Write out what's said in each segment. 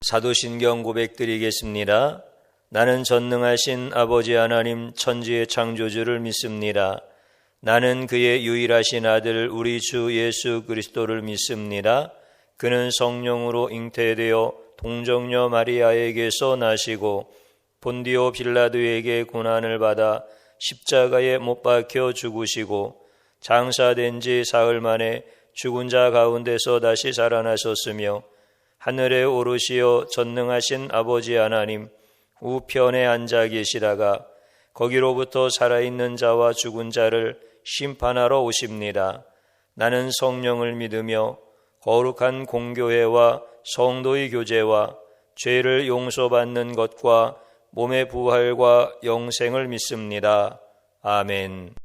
사도신경 고백드리겠습니다. 나는 전능하신 아버지 하나님 천지의 창조주를 믿습니다. 나는 그의 유일하신 아들 우리 주 예수 그리스도를 믿습니다. 그는 성령으로 잉태되어 동정녀 마리아에게서 나시고 본디오 빌라도에게 고난을 받아 십자가에 못 박혀 죽으시고 장사된 지 사흘 만에 죽은 자 가운데서 다시 살아나셨으며 하늘에 오르시어 전능하신 아버지 하나님 우편에 앉아 계시다가 거기로부터 살아있는 자와 죽은 자를 심판하러 오십니다. 나는 성령을 믿으며 거룩한 공교회와 성도의 교제와 죄를 용서받는 것과 몸의 부활과 영생을 믿습니다. 아멘.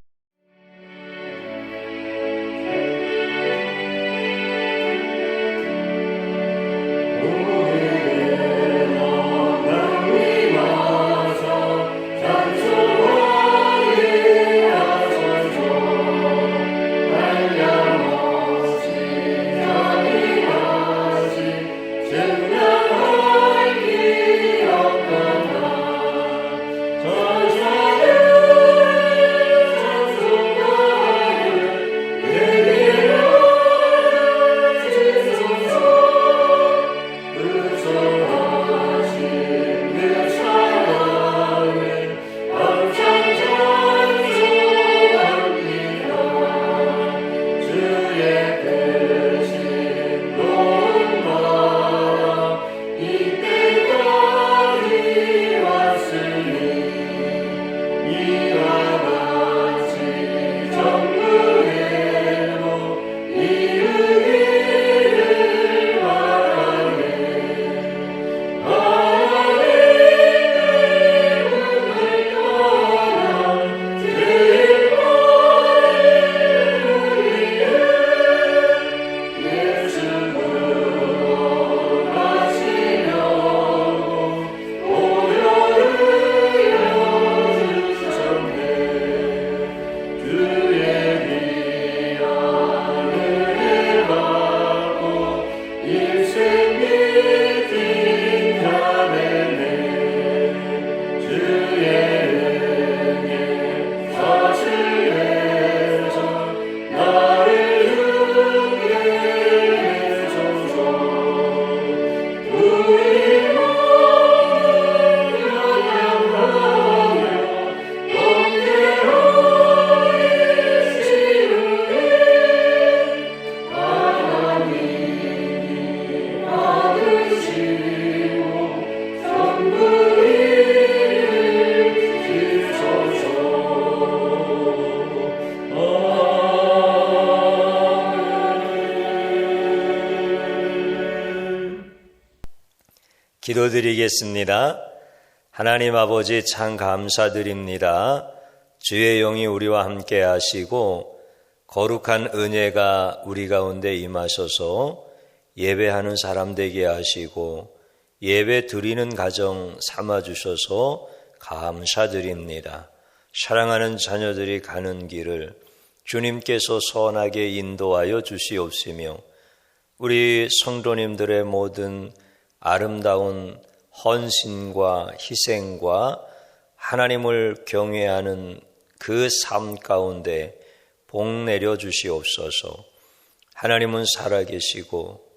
기도드리겠습니다. 하나님 아버지 참 감사드립니다. 주의 영이 우리와 함께 하시고 거룩한 은혜가 우리 가운데 임하셔서 예배하는 사람 되게 하시고 예배 드리는 가정 삼아주셔서 감사드립니다. 사랑하는 자녀들이 가는 길을 주님께서 선하게 인도하여 주시옵시며 우리 성도님들의 모든 아름다운 헌신과 희생과 하나님을 경외하는 그 삶 가운데 복 내려 주시옵소서. 하나님은 살아계시고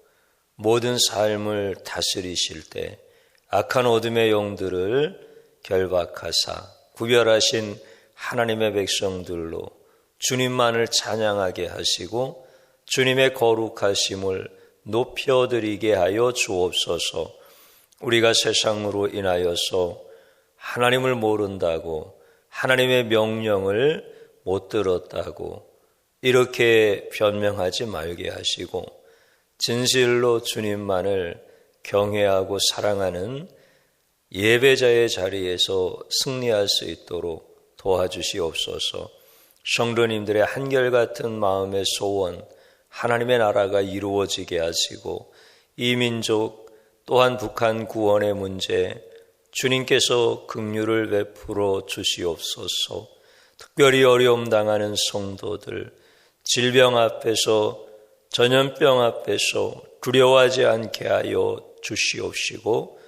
모든 삶을 다스리실 때 악한 어둠의 영들을 결박하사 구별하신 하나님의 백성들로 주님만을 찬양하게 하시고 주님의 거룩하심을 높여드리게 하여 주옵소서. 우리가 세상으로 인하여서 하나님을 모른다고 하나님의 명령을 못 들었다고 이렇게 변명하지 말게 하시고 진실로 주님만을 경외하고 사랑하는 예배자의 자리에서 승리할 수 있도록 도와주시옵소서. 성도님들의 한결같은 마음의 소원 하나님의 나라가 이루어지게 하시고 이 민족 또한 북한 구원의 문제 주님께서 긍휼을 베풀어 주시옵소서. 특별히 어려움 당하는 성도들 질병 앞에서 전염병 앞에서 두려워하지 않게 하여 주시옵시고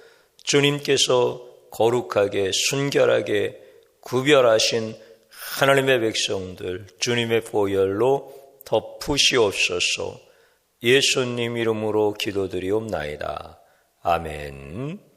주님께서 거룩하게 순결하게 구별하신 하나님의 백성들 주님의 보혈로 덮으시옵소서. 예수님 이름으로 기도드리옵나이다. 아멘.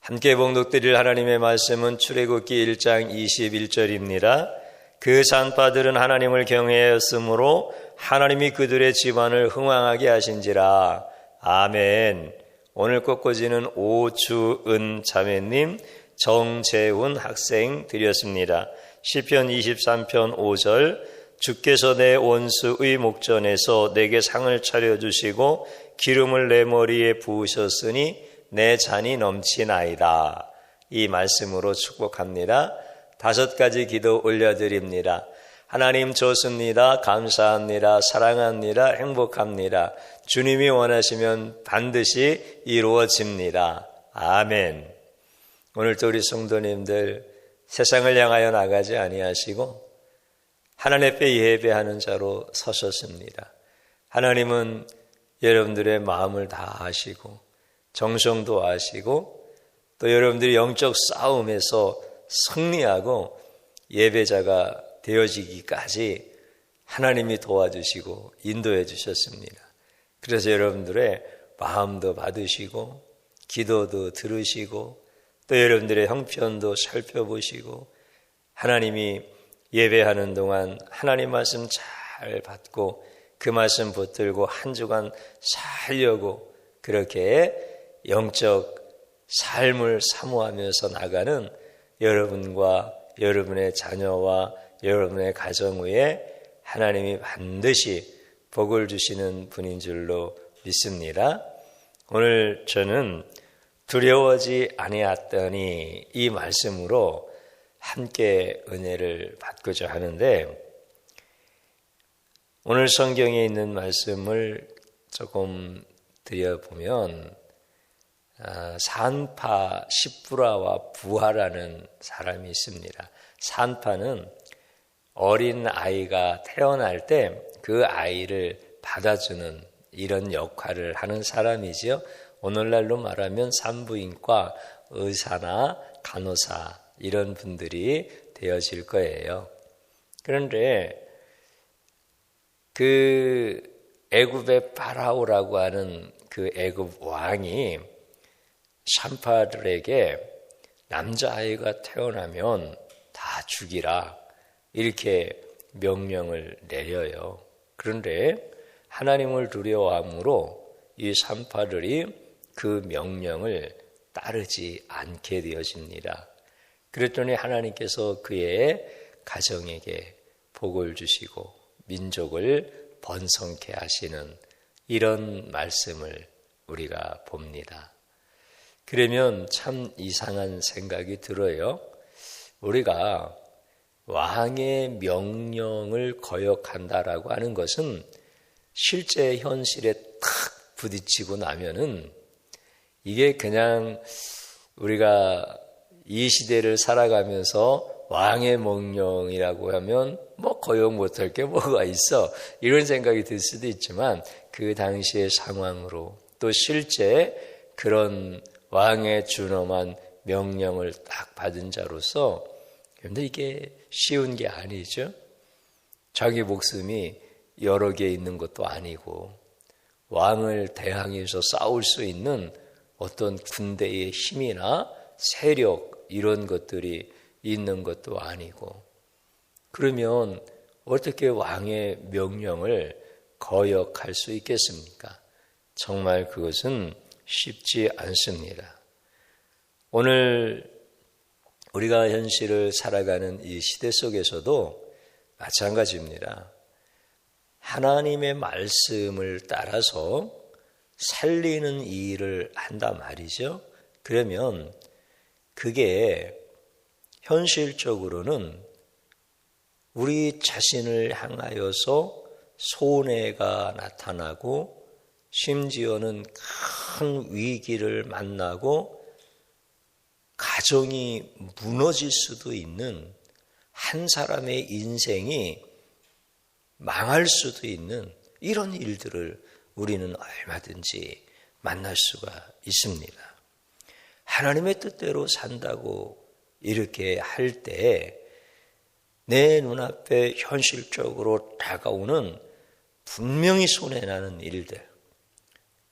함께 봉독드릴 하나님의 말씀은 출애굽기 1장 21절입니다. 그 산파들은 하나님을 경외하였으므로 하나님이 그들의 집안을 흥왕하게 하신지라. 아멘. 오늘 꽃꽂이는 오주은 자매님, 정재훈 학생 드렸습니다. 시편 23편 5절 주께서 내 원수의 목전에서 내게 상을 차려주시고 기름을 내 머리에 부으셨으니 내 잔이 넘치나이다. 이 말씀으로 축복합니다. 5가지 기도 올려드립니다. 하나님 좋습니다. 감사합니다. 사랑합니다. 행복합니다. 주님이 원하시면 반드시 이루어집니다. 아멘. 오늘도 우리 성도님들 세상을 향하여 나가지 아니하시고 하나님 앞에 예배하는 자로 서셨습니다. 하나님은 여러분들의 마음을 다 아시고 정성도 아시고 또 여러분들이 영적 싸움에서 승리하고 예배자가 되어지기까지 하나님이 도와주시고 인도해 주셨습니다. 그래서 여러분들의 마음도 받으시고 기도도 들으시고 또 여러분들의 형편도 살펴보시고 하나님이 예배하는 동안 하나님 말씀 잘 받고 그 말씀 붙들고 한 주간 살려고 그렇게 영적 삶을 사모하면서 나가는 여러분과 여러분의 자녀와 여러분의 가정 위에 하나님이 반드시 복을 주시는 분인 줄로 믿습니다. 오늘 저는 두려워하지 아니하더니 이 말씀으로 함께 은혜를 받고자 하는데 오늘 성경에 있는 말씀을 조금 드려보면 산파 십부라와 부하라는 사람이 있습니다. 산파는 어린 아이가 태어날 때 그 아이를 받아주는 이런 역할을 하는 사람이지요. 오늘날로 말하면 산부인과 의사나 간호사 이런 분들이 되어질 거예요. 그런데 그 애굽의 파라오라고 하는 그 애굽 왕이 산파들에게 남자아이가 태어나면 다 죽이라 이렇게 명령을 내려요. 그런데 하나님을 두려워함으로 이 산파들이 그 명령을 따르지 않게 되어집니다. 그랬더니 하나님께서 그의 가정에게 복을 주시고 민족을 번성케 하시는 이런 말씀을 우리가 봅니다. 그러면 참 이상한 생각이 들어요. 우리가 왕의 명령을 거역한다라고 하는 것은 실제 현실에 탁 부딪히고 나면은 이게 그냥 우리가 이 시대를 살아가면서 왕의 명령이라고 하면 뭐 거역 못할 게 뭐가 있어 이런 생각이 들 수도 있지만 그 당시의 상황으로 또 실제 그런 왕의 준엄한 명령을 딱 받은 자로서 그런데 이게 쉬운 게 아니죠. 자기 목숨이 여러 개 있는 것도 아니고 왕을 대항해서 싸울 수 있는 어떤 군대의 힘이나 세력 이런 것들이 있는 것도 아니고 그러면 어떻게 왕의 명령을 거역할 수 있겠습니까? 정말 그것은 쉽지 않습니다. 오늘 우리가 현실을 살아가는 이 시대 속에서도 마찬가지입니다. 하나님의 말씀을 따라서 살리는 일을 한단 말이죠. 그러면 그게 현실적으로는 우리 자신을 향하여서 손해가 나타나고 심지어는 큰 위기를 만나고 가정이 무너질 수도 있는, 한 사람의 인생이 망할 수도 있는 이런 일들을 우리는 얼마든지 만날 수가 있습니다. 하나님의 뜻대로 산다고 이렇게 할 때 내 눈앞에 현실적으로 다가오는 분명히 손해나는 일들,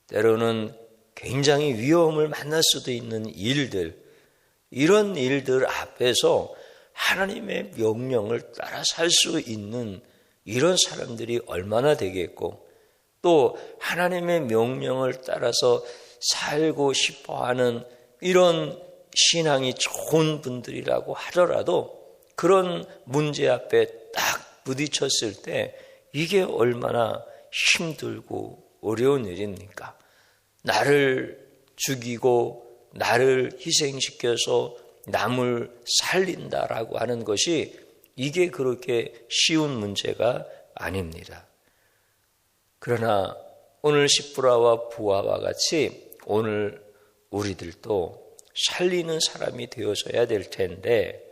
때로는 굉장히 위험을 만날 수도 있는 일들, 이런 일들 앞에서 하나님의 명령을 따라 살 수 있는 이런 사람들이 얼마나 되겠고, 또 하나님의 명령을 따라서 살고 싶어하는 이런 신앙이 좋은 분들이라고 하더라도 그런 문제 앞에 딱 부딪혔을 때 이게 얼마나 힘들고 어려운 일입니까? 나를 죽이고 나를 희생시켜서 남을 살린다라고 하는 것이 이게 그렇게 쉬운 문제가 아닙니다. 그러나 오늘 십부라와 부하와 같이 오늘 우리들도 살리는 사람이 되어져야 될 텐데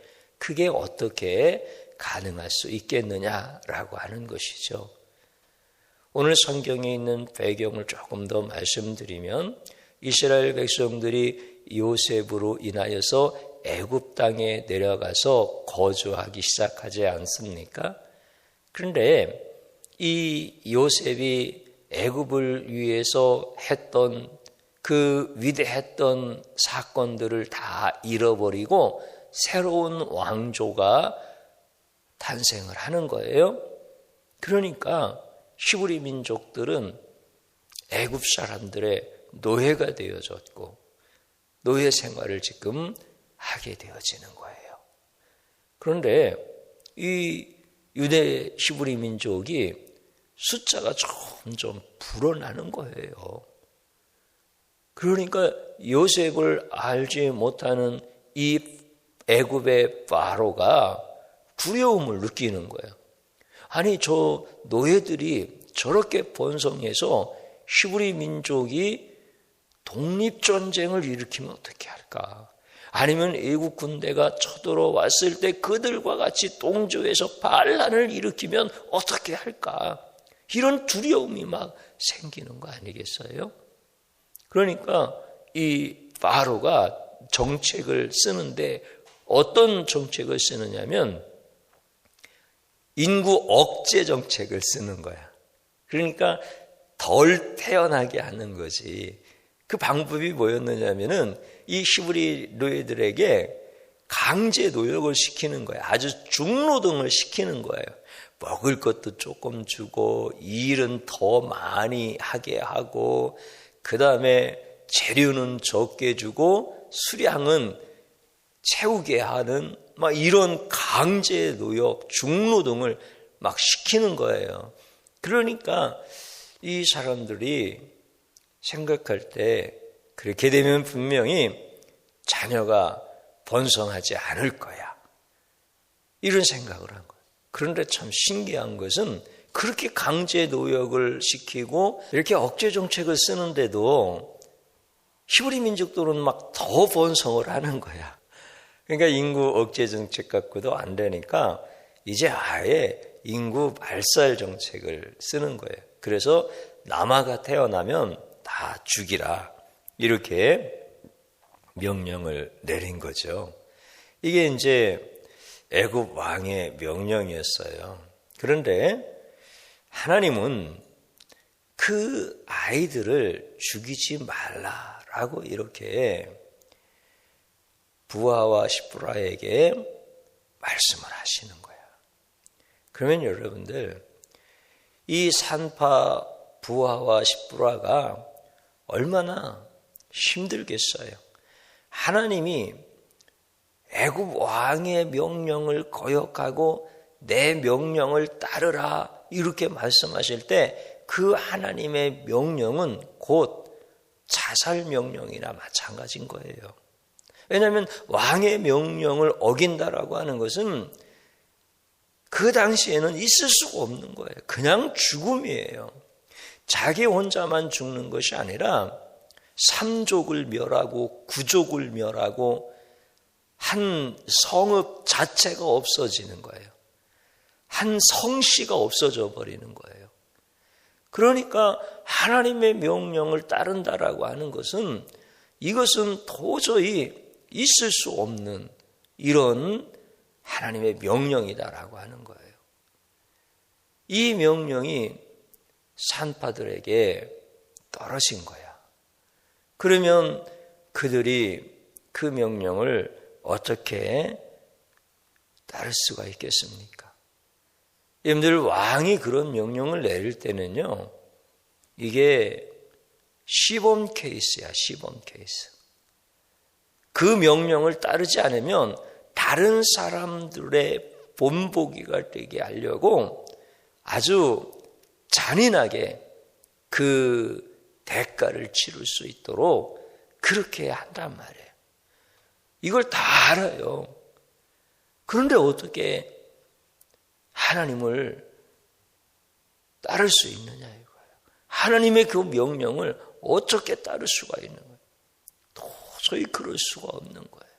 그게 어떻게 가능할 수 있겠느냐라고 하는 것이죠. 오늘 성경에 있는 배경을 조금 더 말씀드리면 이스라엘 백성들이 요셉으로 인하여서 애굽 땅에 내려가서 거주하기 시작하지 않습니까? 그런데 이 요셉이 애굽을 위해서 했던 그 위대했던 사건들을 다 잃어버리고 새로운 왕조가 탄생을 하는 거예요. 그러니까 히브리 민족들은 애굽 사람들의 노예가 되어졌고 노예 생활을 지금 하게 되어지는 거예요. 그런데 이 유대 히브리 민족이 숫자가 점점 불어나는 거예요. 그러니까 요셉을 알지 못하는 이 애굽의 바로가 두려움을 느끼는 거예요. 아니 저 노예들이 저렇게 번성해서 히브리 민족이 독립전쟁을 일으키면 어떻게 할까? 아니면 애국 군대가 쳐들어왔을 때 그들과 같이 동조해서 반란을 일으키면 어떻게 할까? 이런 두려움이 막 생기는 거 아니겠어요? 그러니까 이 바로가 정책을 쓰는데 어떤 정책을 쓰느냐면 인구 억제 정책을 쓰는 거야. 그러니까 덜 태어나게 하는 거지. 그 방법이 뭐였느냐면은 이 히브리 노예들에게 강제 노역을 시키는 거야. 아주 중노동을 시키는 거예요. 먹을 것도 조금 주고 일은 더 많이 하게 하고 그 다음에 재료는 적게 주고 수량은 채우게 하는 막 이런 강제 노역, 중노동을 막 시키는 거예요. 그러니까 이 사람들이 생각할 때 그렇게 되면 분명히 자녀가 번성하지 않을 거야. 이런 생각을 한 거예요. 그런데 참 신기한 것은 그렇게 강제 노역을 시키고 이렇게 억제 정책을 쓰는데도 히브리 민족들은 막 더 번성을 하는 거야. 그러니까 인구 억제 정책 갖고도 안 되니까 이제 아예 인구 발살 정책을 쓰는 거예요. 그래서 남아가 태어나면 다 죽이라 이렇게 명령을 내린 거죠. 이게 이제 애굽 왕의 명령이었어요. 그런데 하나님은 그 아이들을 죽이지 말라라고 이렇게 부하와 십부라에게 말씀을 하시는 거예요. 그러면 여러분들 이 산파 부하와 십부라가 얼마나 힘들겠어요. 하나님이 애굽 왕의 명령을 거역하고 내 명령을 따르라 이렇게 말씀하실 때 그 하나님의 명령은 곧 자살 명령이나 마찬가지인 거예요. 왜냐하면 왕의 명령을 어긴다라고 하는 것은 그 당시에는 있을 수가 없는 거예요. 그냥 죽음이에요. 자기 혼자만 죽는 것이 아니라 3족을 멸하고 9족을 멸하고 한 성읍 자체가 없어지는 거예요. 한 성씨가 없어져 버리는 거예요. 그러니까 하나님의 명령을 따른다라고 하는 것은 이것은 도저히 있을 수 없는 이런 하나님의 명령이다라고 하는 거예요. 이 명령이 산파들에게 떨어진 거야. 그러면 그들이 그 명령을 어떻게 따를 수가 있겠습니까? 여러분들, 왕이 그런 명령을 내릴 때는요, 이게 시범 케이스야, 시범 케이스. 그 명령을 따르지 않으면 다른 사람들의 본보기가 되게 하려고 아주 잔인하게 그 대가를 치를 수 있도록 그렇게 한단 말이에요. 이걸 다 알아요. 그런데 어떻게 하나님을 따를 수 있느냐 이거예요. 하나님의 그 명령을 어떻게 따를 수가 있는 거예요. 도저히 그럴 수가 없는 거예요.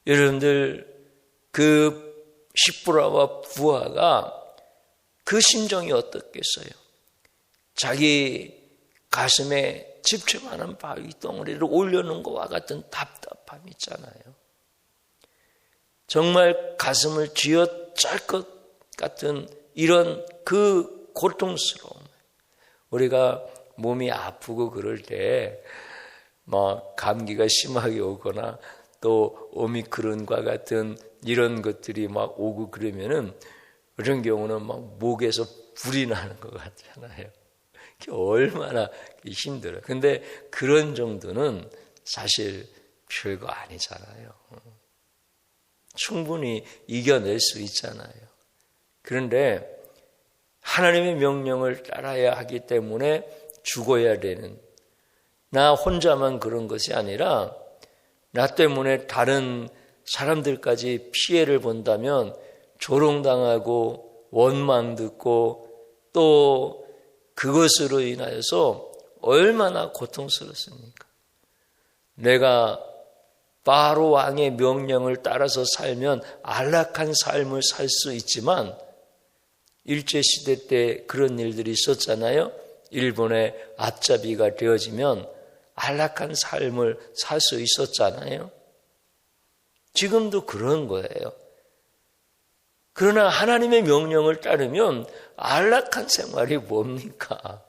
여러분들, 그 십부라와 부하가 그 심정이 어떻겠어요? 자기 가슴에 집채만한 바위 덩어리를 올려놓은 것과 같은 답답함이 있잖아요. 정말 가슴을 쥐어짤 것 같은 이런 그 고통스러움. 우리가 몸이 아프고 그럴 때 막 감기가 심하게 오거나 또 오미크론과 같은 이런 것들이 막 오고 그러면은 그런 경우는 막 목에서 불이 나는 것 같잖아요. 얼마나 힘들어요. 근데 그런 정도는 사실 별거 아니잖아요. 충분히 이겨낼 수 있잖아요. 그런데 하나님의 명령을 따라야 하기 때문에 죽어야 되는, 나 혼자만 그런 것이 아니라 나 때문에 다른 사람들까지 피해를 본다면 조롱당하고 원망 듣고 또 그것으로 인하여서 얼마나 고통스럽습니까? 내가 바로 왕의 명령을 따라서 살면 안락한 삶을 살 수 있지만 일제시대 때 그런 일들이 있었잖아요. 일본의 앞잡이가 되어지면 안락한 삶을 살 수 있었잖아요. 지금도 그런 거예요. 그러나 하나님의 명령을 따르면 안락한 생활이 뭡니까?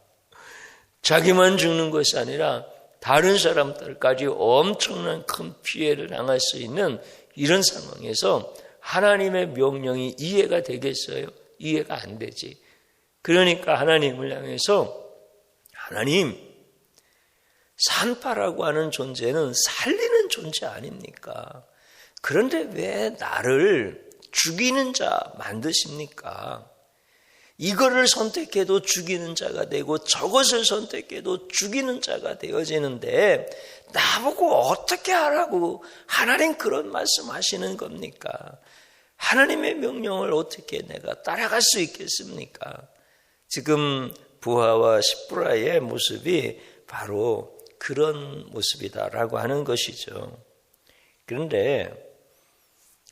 자기만 죽는 것이 아니라 다른 사람들까지 엄청난 큰 피해를 당할 수 있는 이런 상황에서 하나님의 명령이 이해가 되겠어요? 이해가 안 되지. 그러니까 하나님을 향해서, 하나님, 산파라고 하는 존재는 살리는 존재 아닙니까? 그런데 왜 나를 죽이는 자 만드십니까? 이거를 선택해도 죽이는 자가 되고 저것을 선택해도 죽이는 자가 되어지는데 나보고 어떻게 하라고 하나님 그런 말씀하시는 겁니까? 하나님의 명령을 어떻게 내가 따라갈 수 있겠습니까? 지금 부하와 십부라의 모습이 바로 그런 모습이다라고 하는 것이죠. 그런데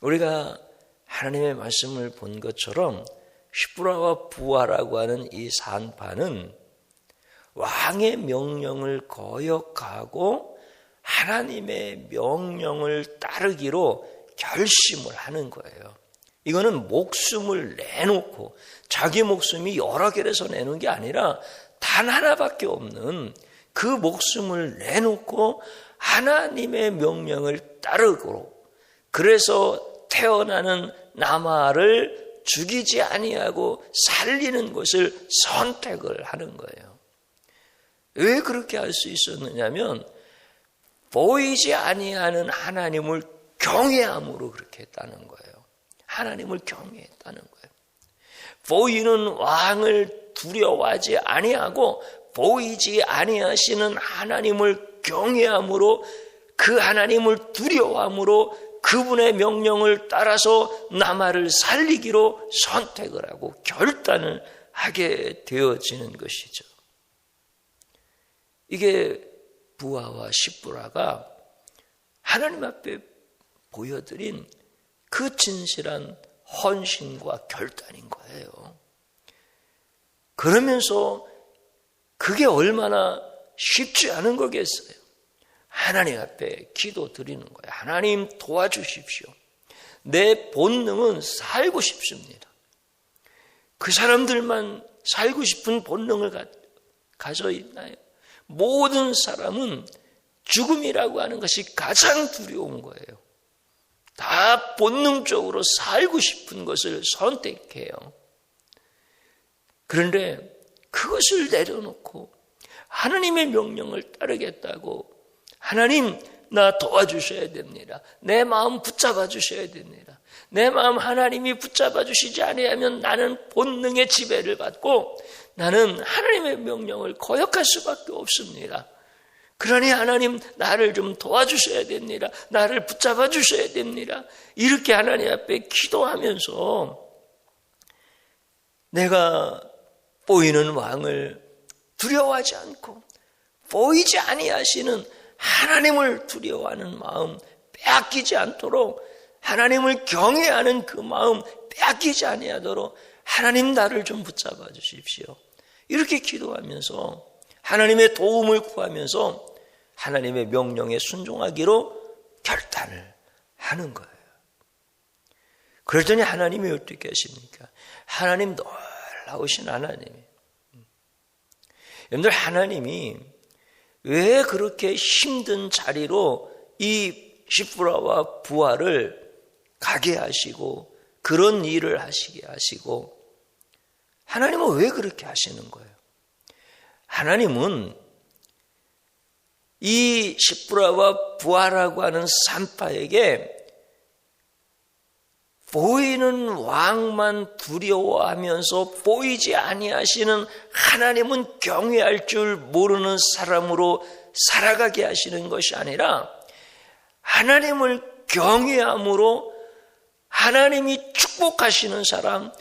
우리가 하나님의 말씀을 본 것처럼 십부라와 부하라고 하는 이 산파는 왕의 명령을 거역하고 하나님의 명령을 따르기로 결심을 하는 거예요. 이거는 목숨을 내놓고, 자기 목숨이 여러 개에서 내놓은 게 아니라 단 하나밖에 없는 그 목숨을 내놓고 하나님의 명령을 따르고, 그래서 태어나는 나마를 죽이지 아니하고 살리는 것을 선택을 하는 거예요. 왜 그렇게 할 수 있었느냐면 보이지 아니하는 하나님을 경외함으로 그렇게 했다는 거예요. 하나님을 경외했다는 거예요. 보이는 왕을 두려워하지 아니하고 보이지 아니하시는 하나님을 경외함으로, 그 하나님을 두려워함으로 그분의 명령을 따라서 나만을 살리기로 선택을 하고 결단을 하게 되어지는 것이죠. 이게 부하와 십부라가 하나님 앞에 보여드린 그 진실한 헌신과 결단인 거예요. 그러면서 그게 얼마나 쉽지 않은 거겠어요. 하나님 앞에 기도 드리는 거예요. 하나님 도와주십시오. 내 본능은 살고 싶습니다. 그 사람들만 살고 싶은 본능을 가져 있나요? 모든 사람은 죽음이라고 하는 것이 가장 두려운 거예요. 다 본능적으로 살고 싶은 것을 선택해요. 그런데 그것을 내려놓고 하나님의 명령을 따르겠다고, 하나님 나 도와주셔야 됩니다. 내 마음 붙잡아 주셔야 됩니다. 내 마음 하나님이 붙잡아 주시지 아니하면 나는 본능의 지배를 받고 나는 하나님의 명령을 거역할 수밖에 없습니다. 그러니 하나님 나를 좀 도와주셔야 됩니다. 나를 붙잡아 주셔야 됩니다. 이렇게 하나님 앞에 기도하면서 내가 보이는 왕을 두려워하지 않고 보이지 아니하시는 하나님을 두려워하는 마음 빼앗기지 않도록, 하나님을 경외하는 그 마음 빼앗기지 아니하도록 하나님 나를 좀 붙잡아 주십시오. 이렇게 기도하면서 하나님의 도움을 구하면서 하나님의 명령에 순종하기로 결단을 하는 거예요. 그러더니 하나님이 어떻게 하십니까? 하나님 놀라우신 하나님이에요. 여러분들, 하나님이 왜 그렇게 힘든 자리로 이 십부라와 부하를 가게 하시고 그런 일을 하시게 하시고, 하나님은 왜 그렇게 하시는 거예요? 하나님은 이 십부라와 부하라고 하는 산파에게 보이는 왕만 두려워하면서 보이지 아니하시는 하나님은 경외할 줄 모르는 사람으로 살아가게 하시는 것이 아니라, 하나님을 경외함으로 하나님이 축복하시는 사람,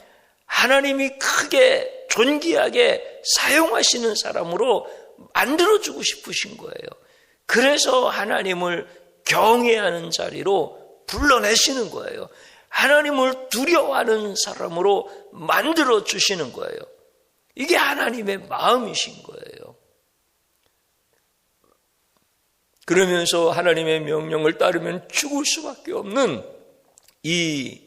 하나님이 크게 존귀하게 사용하시는 사람으로 만들어주고 싶으신 거예요. 그래서 하나님을 경외하는 자리로 불러내시는 거예요. 하나님을 두려워하는 사람으로 만들어주시는 거예요. 이게 하나님의 마음이신 거예요. 그러면서 하나님의 명령을 따르면 죽을 수밖에 없는 이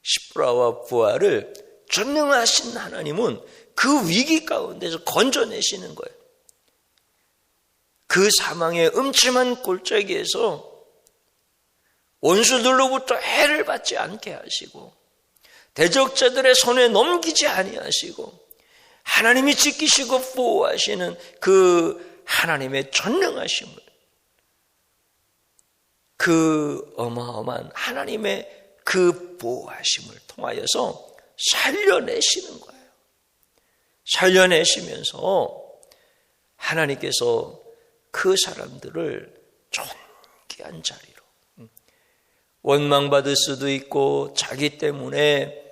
십부라와 부하를 전능하신 하나님은 그 위기 가운데서 건져내시는 거예요. 그 사망의 음침한 골짜기에서 원수들로부터 해를 받지 않게 하시고 대적자들의 손에 넘기지 아니하시고 하나님이 지키시고 보호하시는 그 하나님의 전능하심을, 그 어마어마한 하나님의 그 보호하심을 통하여서 살려내시는 거예요. 살려내시면서 하나님께서 그 사람들을 존귀한 자리로, 원망받을 수도 있고 자기 때문에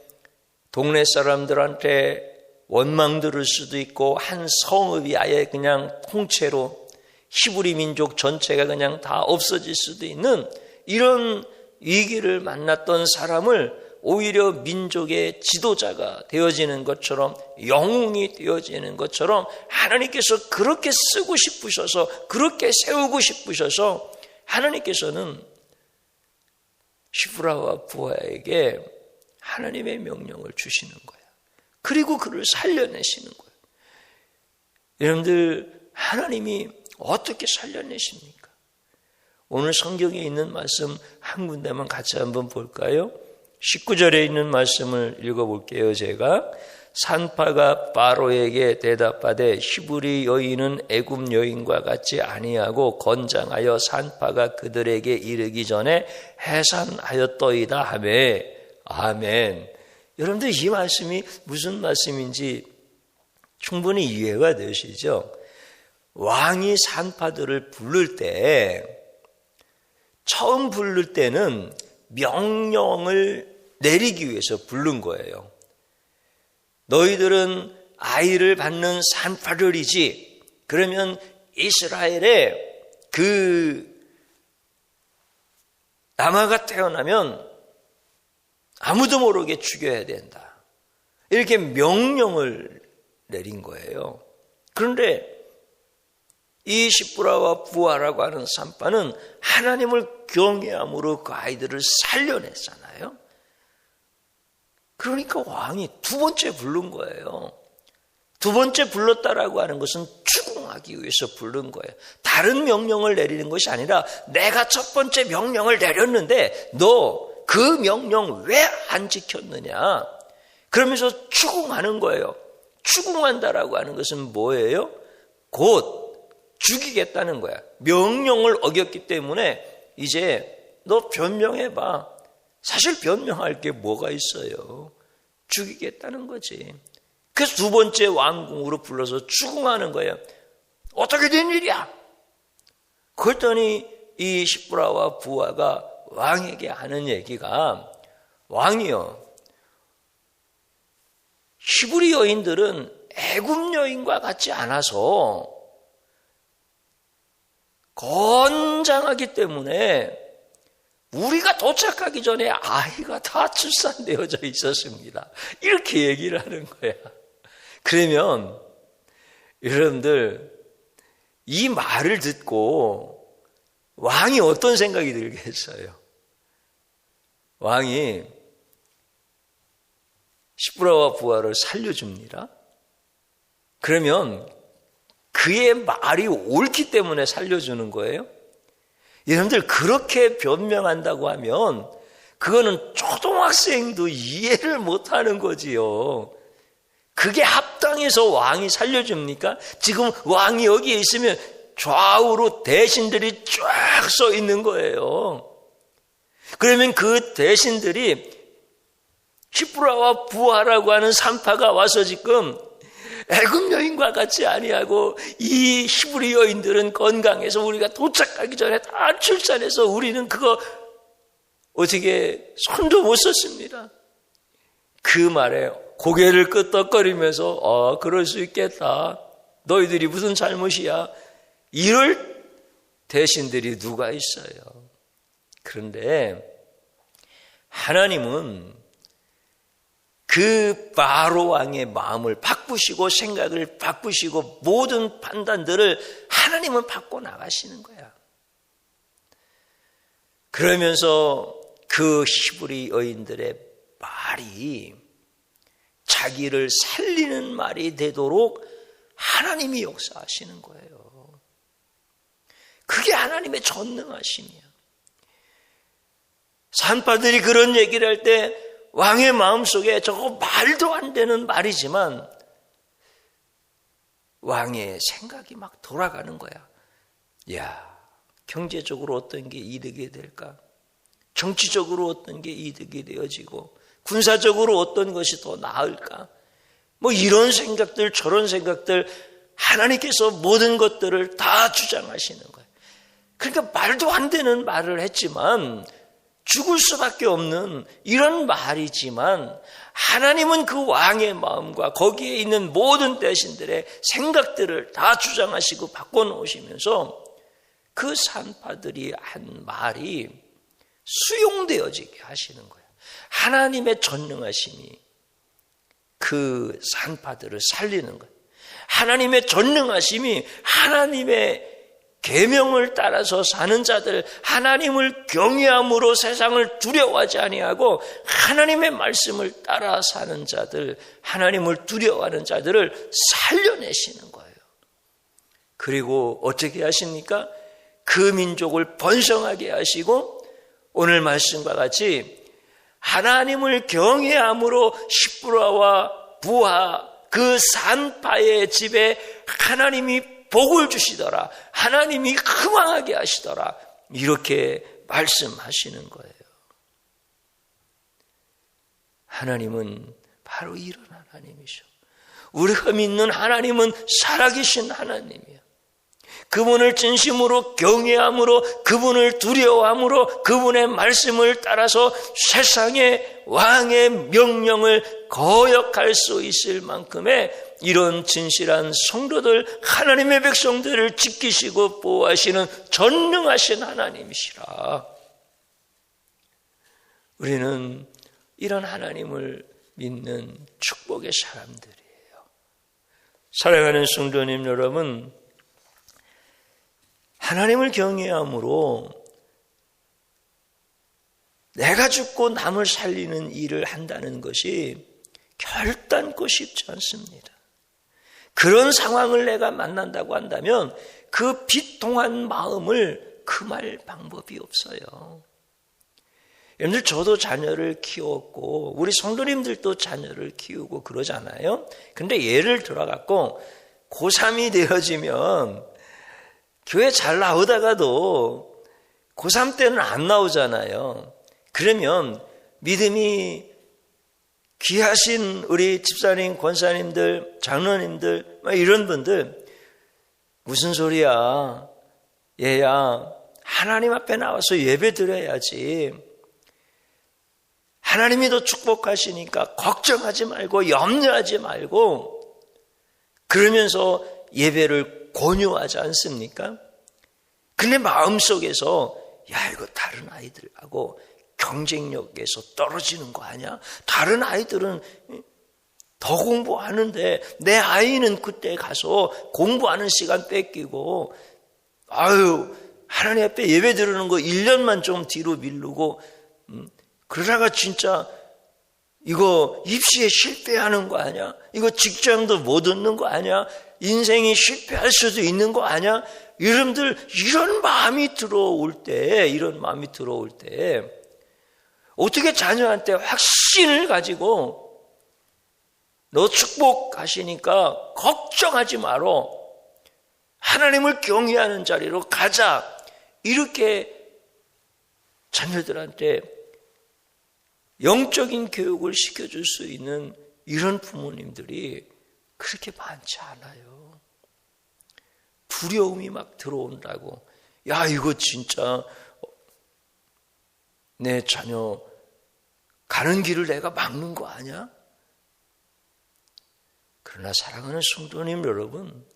동네 사람들한테 원망 들을 수도 있고 한 성읍이 아예 그냥 통째로 히브리 민족 전체가 그냥 다 없어질 수도 있는 이런 위기를 만났던 사람을 오히려 민족의 지도자가 되어지는 것처럼, 영웅이 되어지는 것처럼 하나님께서 그렇게 쓰고 싶으셔서, 그렇게 세우고 싶으셔서 하나님께서는 십부라와 부하에게 하나님의 명령을 주시는 거예요. 그리고 그를 살려내시는 거예요. 여러분들, 하나님이 어떻게 살려내십니까? 오늘 성경에 있는 말씀 한 군데만 같이 한번 볼까요? 19절에 있는 말씀을 읽어볼게요. 제가 산파가 바로에게 대답하되 히브리 여인은 애굽 여인과 같지 아니하고 건장하여 산파가 그들에게 이르기 전에 해산하였더이다 하매. 아멘. 여러분들, 이 말씀이 무슨 말씀인지 충분히 이해가 되시죠? 왕이 산파들을 부를 때, 처음 부를 때는 명령을 내리기 위해서 부른 거예요. 너희들은 아이를 받는 산파들이지. 그러면 이스라엘에 남아가 태어나면 아무도 모르게 죽여야 된다. 이렇게 명령을 내린 거예요. 그런데 이 시브라와 부하라고 하는 산파는 하나님을 경외함으로 그 아이들을 살려냈잖아요. 그러니까 왕이 두 번째 부른 거예요. 두 번째 불렀다라고 하는 것은 추궁하기 위해서 부른 거예요. 다른 명령을 내리는 것이 아니라 내가 첫 번째 명령을 내렸는데 너 그 명령 왜 안 지켰느냐? 그러면서 추궁하는 거예요. 추궁한다라고 하는 것은 뭐예요? 곧 죽이겠다는 거야. 명령을 어겼기 때문에 이제 너 변명해봐. 사실 변명할 게 뭐가 있어요? 죽이겠다는 거지. 그래서 두 번째 왕궁으로 불러서 추궁하는 거예요. 어떻게 된 일이야? 그랬더니 이 시브라와 부하가 왕에게 하는 얘기가, 왕이요, 히브리 여인들은 애굽 여인과 같지 않아서 건장하기 때문에 우리가 도착하기 전에 아이가 다 출산되어져 있었습니다. 이렇게 얘기를 하는 거야. 그러면 여러분들 이 말을 듣고 왕이 어떤 생각이 들겠어요? 왕이 시브라와 부하를 살려줍니다. 그러면 그의 말이 옳기 때문에 살려주는 거예요? 여러분들 그렇게 변명한다고 하면 그거는 초등학생도 이해를 못하는 거지요. 그게 합당해서 왕이 살려줍니까? 지금 왕이 여기에 있으면 좌우로 대신들이 쫙 서 있는 거예요. 그러면 그 대신들이 시브라와 부하라고 하는 산파가 와서 지금 애굽 여인과 같이 아니하고 이 히브리 여인들은 건강해서 우리가 도착하기 전에 다 출산해서 우리는 그거 어떻게 손도 못 썼습니다. 그 말에 고개를 끄덕거리면서 그럴 수 있겠다. 너희들이 무슨 잘못이야. 이럴 대신들이 누가 있어요. 그런데 하나님은 그 바로 왕의 마음을 바꾸시고 생각을 바꾸시고 모든 판단들을 하나님은 바꿔 나가시는 거야. 그러면서 그 히브리 여인들의 말이 자기를 살리는 말이 되도록 하나님이 역사하시는 거예요. 그게 하나님의 전능하심이야. 산파들이 그런 얘기를 할 때 왕의 마음속에 저거 말도 안 되는 말이지만 왕의 생각이 막 돌아가는 거야. 야, 경제적으로 어떤 게 이득이 될까? 정치적으로 어떤 게 이득이 되어지고 군사적으로 어떤 것이 더 나을까? 뭐 이런 생각들 저런 생각들 하나님께서 모든 것들을 다 주장하시는 거예요. 그러니까 말도 안 되는 말을 했지만 죽을 수밖에 없는 이런 말이지만 하나님은 그 왕의 마음과 거기에 있는 모든 대신들의 생각들을 다 주장하시고 바꿔놓으시면서 그 산파들이 한 말이 수용되어지게 하시는 거예요. 하나님의 전능하심이 그 산파들을 살리는 거예요. 하나님의 전능하심이 하나님의 계명을 따라서 사는 자들, 하나님을 경외함으로 세상을 두려워하지 아니하고 하나님의 말씀을 따라 사는 자들, 하나님을 두려워하는 자들을 살려내시는 거예요. 그리고 어떻게 하십니까? 그 민족을 번성하게 하시고 오늘 말씀과 같이 하나님을 경외함으로 시브라와 부하 그 산파의 집에 하나님이 복을 주시더라. 하나님이 흥왕하게 하시더라. 이렇게 말씀하시는 거예요. 하나님은 바로 이런 하나님이셔. 우리가 믿는 하나님은 살아계신 하나님이야. 그분을 진심으로 경외함으로, 그분을 두려워함으로, 그분의 말씀을 따라서 세상의 왕의 명령을 거역할 수 있을 만큼의 이런 진실한 성도들, 하나님의 백성들을 지키시고 보호하시는 전능하신 하나님이시라. 우리는 이런 하나님을 믿는 축복의 사람들이에요. 사랑하는 성도님 여러분, 하나님을 경외함으로 내가 죽고 남을 살리는 일을 한다는 것이 결단코 쉽지 않습니다. 그런 상황을 내가 만난다고 한다면 그 비통한 마음을 금할 방법이 없어요. 여러분들, 저도 자녀를 키웠고 우리 성도님들도 자녀를 키우고 그러잖아요. 근데 예를 들어갖고 고3이 되어지면 교회 잘 나오다가도 고3 때는 안 나오잖아요. 그러면 믿음이 귀하신 우리 집사님, 권사님들, 장로님들 이런 분들, 무슨 소리야, 얘야, 하나님 앞에 나와서 예배 드려야지, 하나님이 더 축복하시니까 걱정하지 말고 염려하지 말고, 그러면서 예배를 권유하지 않습니까? 근데 마음속에서 야, 이거 다른 아이들하고 경쟁력에서 떨어지는 거 아니야? 다른 아이들은 더 공부하는데 내 아이는 그때 가서 공부하는 시간 뺏기고, 아유, 하나님 앞에 예배 드리는 거 1년만 좀 뒤로 미루고, 그러다가 진짜 이거 입시에 실패하는 거 아니야? 이거 직장도 못 얻는 거 아니야? 인생이 실패할 수도 있는 거 아니야? 여러분들, 이런 마음이 들어올 때 어떻게 자녀한테 확신을 가지고 너 축복하시니까 걱정하지 마라, 하나님을 경외하는 자리로 가자, 이렇게 자녀들한테 영적인 교육을 시켜줄 수 있는 이런 부모님들이 그렇게 많지 않아요. 두려움이 막 들어온다고, 야, 이거 진짜 내 자녀 가는 길을 내가 막는 거 아니야? 그러나 사랑하는 성도님 여러분,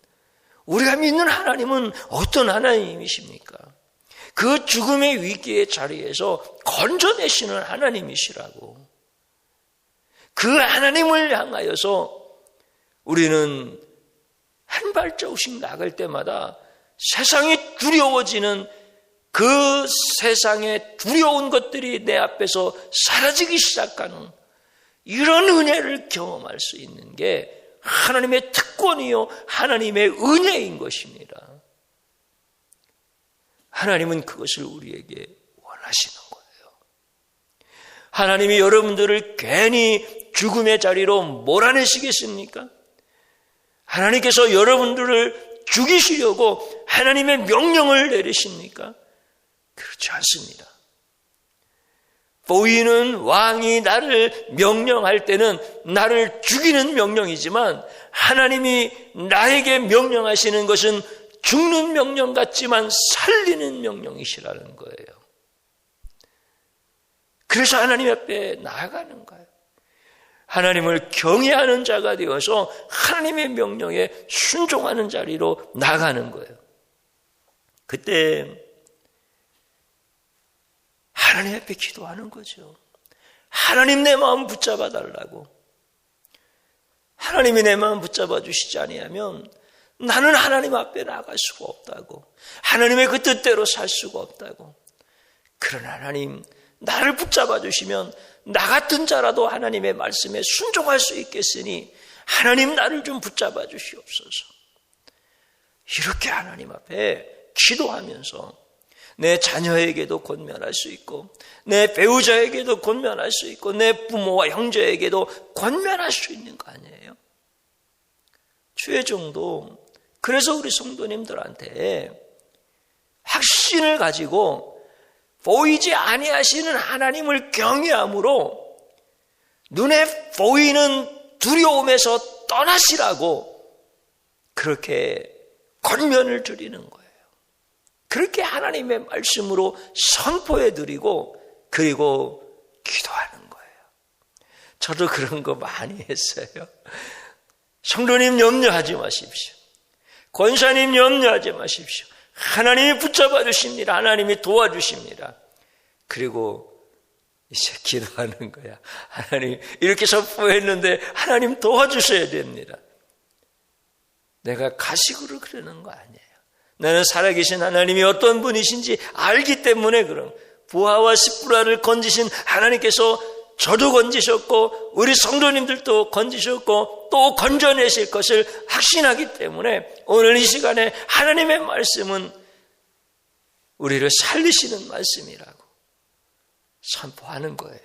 우리가 믿는 하나님은 어떤 하나님이십니까? 그 죽음의 위기의 자리에서 건져내시는 하나님이시라고. 그 하나님을 향하여서 우리는 한 발자국씩 나갈 때마다 세상이 두려워지는, 그 세상의 두려운 것들이 내 앞에서 사라지기 시작하는 이런 은혜를 경험할 수 있는 게 하나님의 특권이요, 하나님의 은혜인 것입니다. 하나님은 그것을 우리에게 원하시는 거예요. 하나님이 여러분들을 괜히 죽음의 자리로 몰아내시겠습니까? 하나님께서 여러분들을 죽이시려고 하나님의 명령을 내리십니까? 그렇지 않습니다. 보이는 왕이 나를 명령할 때는 나를 죽이는 명령이지만, 하나님이 나에게 명령하시는 것은 죽는 명령 같지만 살리는 명령이시라는 거예요. 그래서 하나님 앞에 나아가는 거예요. 하나님을 경외하는 자가 되어서 하나님의 명령에 순종하는 자리로 나가는 거예요. 그때 하나님 앞에 기도하는 거죠. 하나님, 내 마음 붙잡아 달라고. 하나님이 내 마음 붙잡아 주시지 아니하면 나는 하나님 앞에 나갈 수가 없다고. 하나님의 그 뜻대로 살 수가 없다고. 그러나 하나님, 나를 붙잡아 주시면 나 같은 자라도 하나님의 말씀에 순종할 수 있겠으니 하나님, 나를 좀 붙잡아 주시옵소서. 이렇게 하나님 앞에 기도하면서 내 자녀에게도 권면할 수 있고, 내 배우자에게도 권면할 수 있고, 내 부모와 형제에게도 권면할 수 있는 거 아니에요? 최종도 그래서 우리 성도님들한테 확신을 가지고 보이지 아니하시는 하나님을 경외함으로 눈에 보이는 두려움에서 떠나시라고 그렇게 권면을 드리는 거예요. 그렇게 하나님의 말씀으로 선포해드리고 그리고 기도하는 거예요. 저도 그런 거 많이 했어요. 성도님 염려하지 마십시오. 권사님 염려하지 마십시오. 하나님이 붙잡아 주십니다. 하나님이 도와주십니다. 그리고 이제 기도하는 거야. 하나님 이렇게 선포했는데 하나님 도와주셔야 됩니다. 내가 가식으로 그러는 거 아니에요. 나는 살아계신 하나님이 어떤 분이신지 알기 때문에 그런, 부하와 스불라를 건지신 하나님께서 저도 건지셨고 우리 성도님들도 건지셨고 또 건져내실 것을 확신하기 때문에 오늘 이 시간에 하나님의 말씀은 우리를 살리시는 말씀이라고 선포하는 거예요.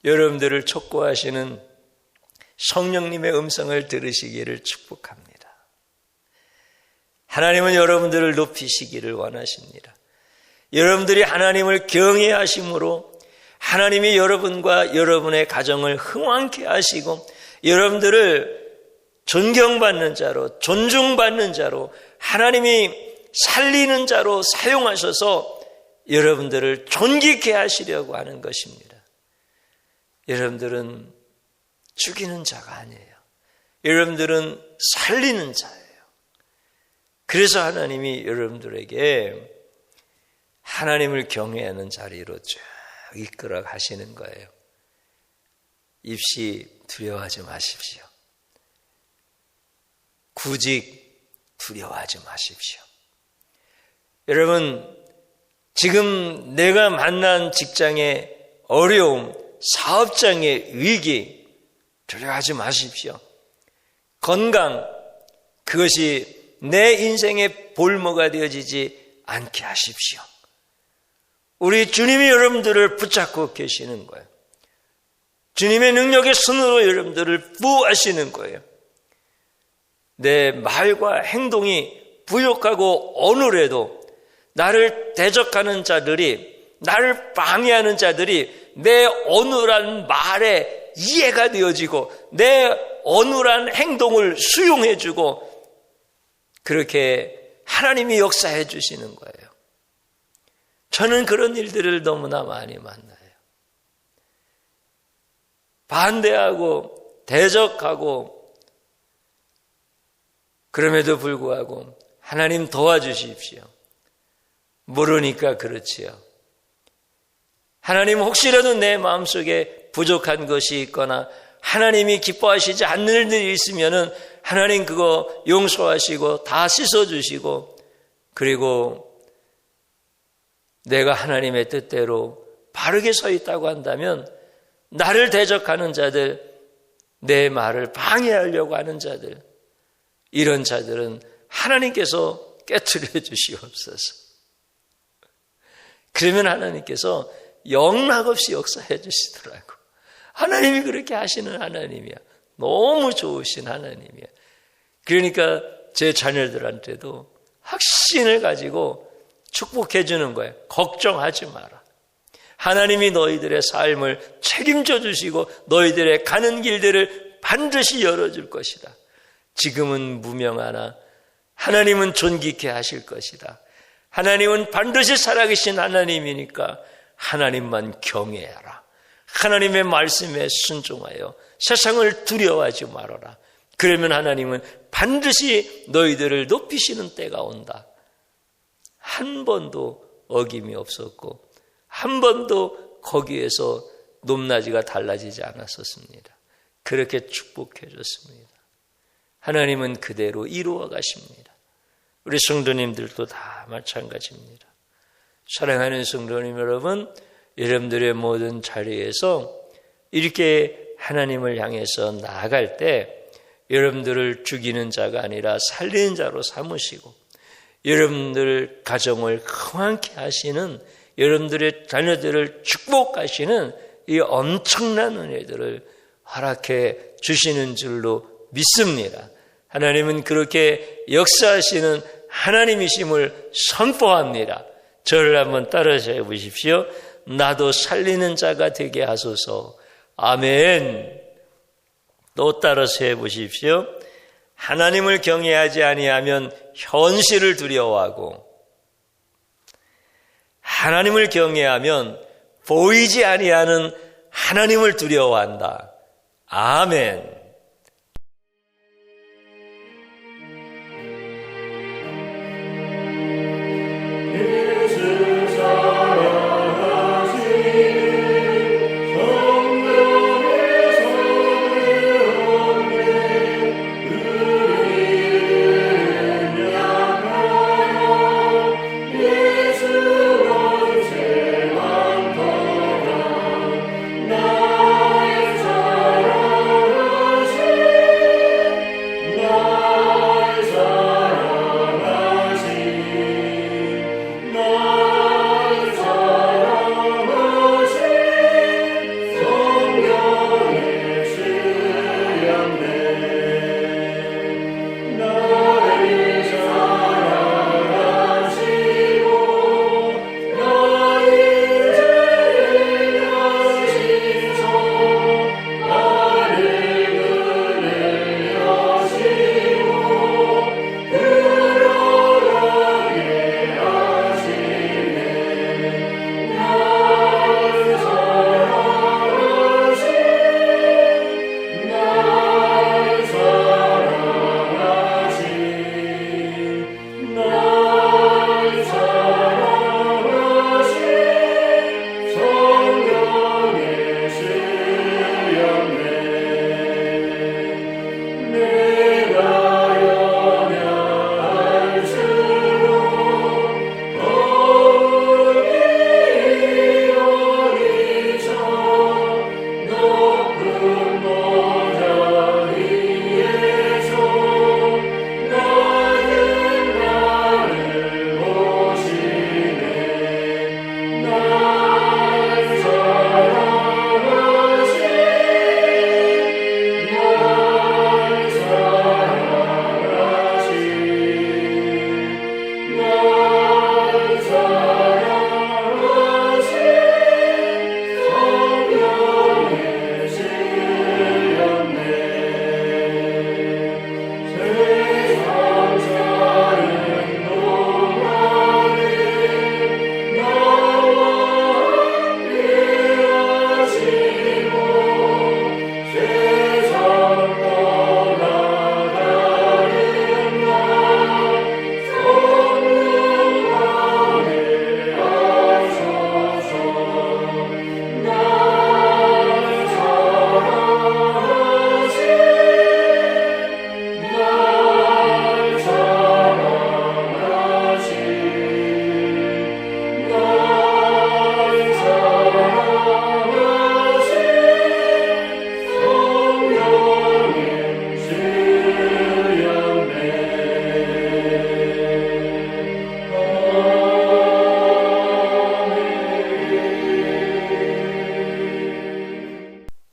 여러분들을 촉구하시는 성령님의 음성을 들으시기를 축복합니다. 하나님은 여러분들을 높이시기를 원하십니다. 여러분들이 하나님을 경외하심으로 하나님이 여러분과 여러분의 가정을 흥왕케 하시고 여러분들을 존경받는 자로, 존중받는 자로, 하나님이 살리는 자로 사용하셔서 여러분들을 존귀케 하시려고 하는 것입니다. 여러분들은 죽이는 자가 아니에요. 여러분들은 살리는 자예요. 그래서 하나님이 여러분들에게 하나님을 경외하는 자리로 쭉 이끌어 가시는 거예요. 입시 두려워하지 마십시오. 구직 두려워하지 마십시오. 여러분, 지금 내가 만난 직장의 어려움, 사업장의 위기 두려워하지 마십시오. 건강, 그것이 내 인생의 볼모가 되어지지 않게 하십시오. 우리 주님이 여러분들을 붙잡고 계시는 거예요. 주님의 능력의 손으로 여러분들을 부하시는 거예요. 내 말과 행동이 부욕하고 어눌해도 나를 대적하는 자들이, 나를 방해하는 자들이 내 어눌한 말에 이해가 되어지고 내 어눌한 행동을 수용해주고 그렇게 하나님이 역사해 주시는 거예요. 저는 그런 일들을 너무나 많이 만나요. 반대하고 대적하고 그럼에도 불구하고 하나님 도와주십시오. 모르니까 그렇지요. 하나님 혹시라도 내 마음속에 부족한 것이 있거나 하나님이 기뻐하시지 않는 일이 있으면은 하나님 그거 용서하시고 다 씻어주시고 그리고 내가 하나님의 뜻대로 바르게 서 있다고 한다면 나를 대적하는 자들, 내 말을 방해하려고 하는 자들, 이런 자들은 하나님께서 깨트려 주시옵소서. 그러면 하나님께서 영락없이 역사해 주시더라고. 하나님이 그렇게 하시는 하나님이야. 너무 좋으신 하나님이야. 그러니까 제 자녀들한테도 확신을 가지고 축복해 주는 거예요. 걱정하지 마라. 하나님이 너희들의 삶을 책임져 주시고 너희들의 가는 길들을 반드시 열어줄 것이다. 지금은 무명하나 하나님은 존귀케 하실 것이다. 하나님은 반드시 살아계신 하나님이니까 하나님만 경외하라. 하나님의 말씀에 순종하여 세상을 두려워하지 말아라. 그러면 하나님은 반드시 너희들을 높이시는 때가 온다. 한 번도 어김이 없었고 한 번도 거기에서 높낮이가 달라지지 않았었습니다. 그렇게 축복해 줬습니다. 하나님은 그대로 이루어 가십니다. 우리 성도님들도 다 마찬가지입니다. 사랑하는 성도님 여러분, 여러분들의 모든 자리에서 이렇게 하나님을 향해서 나아갈 때 여러분들을 죽이는 자가 아니라 살리는 자로 삼으시고 여러분들 가정을 흥왕케 하시는 여러분들의 자녀들을 축복하시는 이 엄청난 은혜들을 허락해 주시는 줄로 믿습니다. 하나님은 그렇게 역사하시는 하나님이심을 선포합니다. 저를 한번 따라서 해보십시오. 나도 살리는 자가 되게 하소서. 아멘. 또 따라서 해보십시오. 하나님을 경외하지 아니하면 현실을 두려워하고, 하나님을 경외하면 보이지 아니하는 하나님을 두려워한다. 아멘.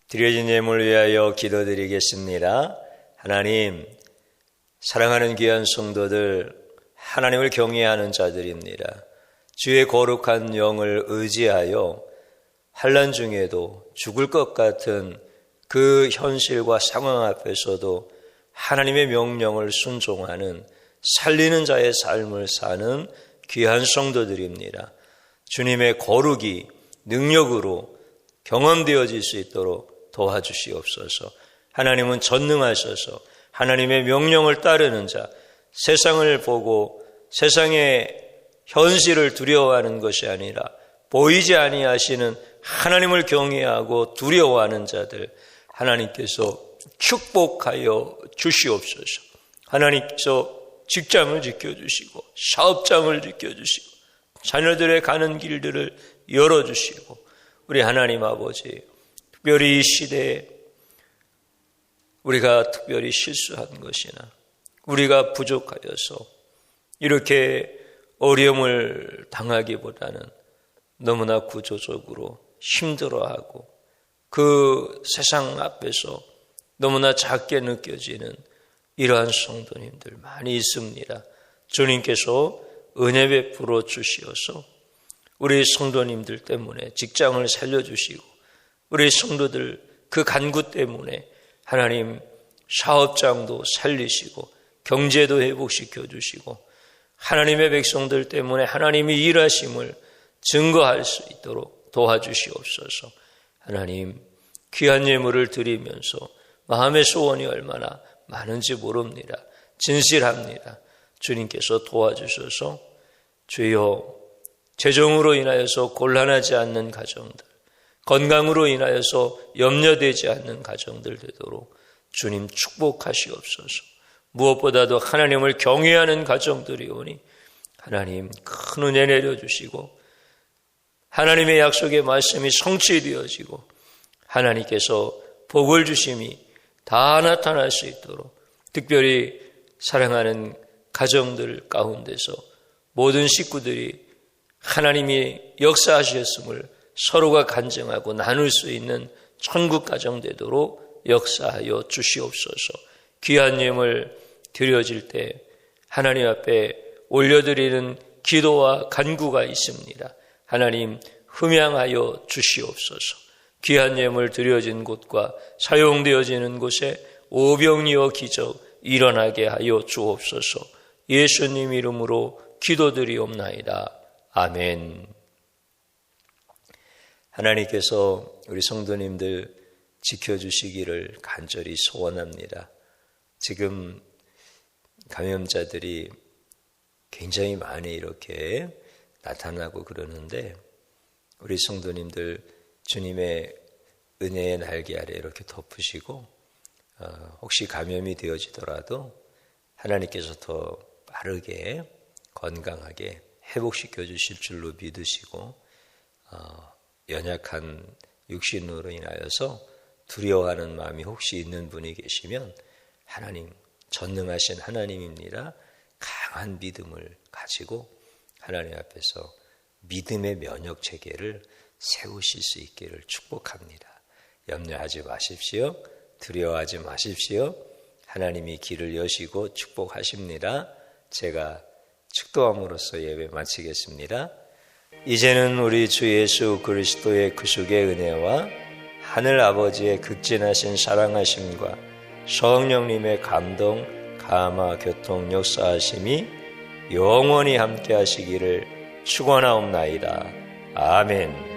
드려진 예물을 위하여 기도드리겠습니다. 하나님, 사랑하는 귀한 성도들, 하나님을 경외하는 자들입니다. 주의 거룩한 영을 의지하여 환난 중에도 죽을 것 같은 그 현실과 상황 앞에서도 하나님의 명령을 순종하는 살리는 자의 삶을 사는 귀한 성도들입니다. 주님의 거룩이 능력으로 경험되어질 수 있도록 도와주시옵소서. 하나님은 전능하셔서 하나님의 명령을 따르는 자, 세상을 보고 세상의 현실을 두려워하는 것이 아니라 보이지 아니하시는 하나님을 경외하고 두려워하는 자들, 하나님께서 축복하여 주시옵소서. 하나님께서 직장을 지켜주시고 사업장을 지켜주시고 자녀들의 가는 길들을 열어주시고, 우리 하나님 아버지, 특별히 이 시대에 우리가 특별히 실수한 것이나 우리가 부족하여서 이렇게 어려움을 당하기보다는 너무나 구조적으로 힘들어하고 그 세상 앞에서 너무나 작게 느껴지는 이러한 성도님들 많이 있습니다. 주님께서 은혜 베풀어 주시어서 우리 성도님들 때문에 직장을 살려주시고, 우리 성도들 그 간구 때문에 하나님 사업장도 살리시고 경제도 회복시켜 주시고 하나님의 백성들 때문에 하나님이 일하심을 증거할 수 있도록 도와주시옵소서. 하나님, 귀한 예물을 드리면서 마음의 소원이 얼마나 많은지 모릅니다. 진실합니다. 주님께서 도와주셔서 주여, 재정으로 인하여서 곤란하지 않는 가정들, 건강으로 인하여서 염려되지 않는 가정들 되도록 주님 축복하시옵소서. 무엇보다도 하나님을 경외하는 가정들이 오니 하나님 큰 은혜 내려주시고 하나님의 약속의 말씀이 성취되어지고 하나님께서 복을 주심이 다 나타날 수 있도록 특별히 사랑하는 가정들 가운데서 모든 식구들이 하나님이 역사하셨음을 서로가 간증하고 나눌 수 있는 천국 가정 되도록 역사하여 주시옵소서. 귀한 예물 드려질 때 하나님 앞에 올려드리는 기도와 간구가 있습니다. 하나님 흠양하여 주시옵소서. 귀한 예물 드려진 곳과 사용되어지는 곳에 오병이어 기적 일어나게 하여 주옵소서. 예수님 이름으로 기도드리옵나이다. 아멘. 하나님께서 우리 성도님들 지켜주시기를 간절히 소원합니다. 지금 감염자들이 굉장히 많이 이렇게 나타나고 그러는데 우리 성도님들 주님의 은혜의 날개 아래 이렇게 덮으시고 혹시 감염이 되어지더라도 하나님께서 더 빠르게 건강하게 회복시켜 주실 줄로 믿으시고 연약한 육신으로 인하여서 두려워하는 마음이 혹시 있는 분이 계시면 하나님 전능하신 하나님입니다. 강한 믿음을 가지고 하나님 앞에서 믿음의 면역 체계를 세우실 수 있기를 축복합니다. 염려하지 마십시오. 두려워하지 마십시오. 하나님이 길을 여시고 축복하십니다. 제가 축도함으로써 예배 마치겠습니다. 이제는 우리 주 예수 그리스도의 구속의 은혜와 하늘 아버지의 극진하신 사랑하심과 성령님의 감동, 감화, 교통, 역사하심이 영원히 함께 하시기를 축원하옵나이다. 아멘.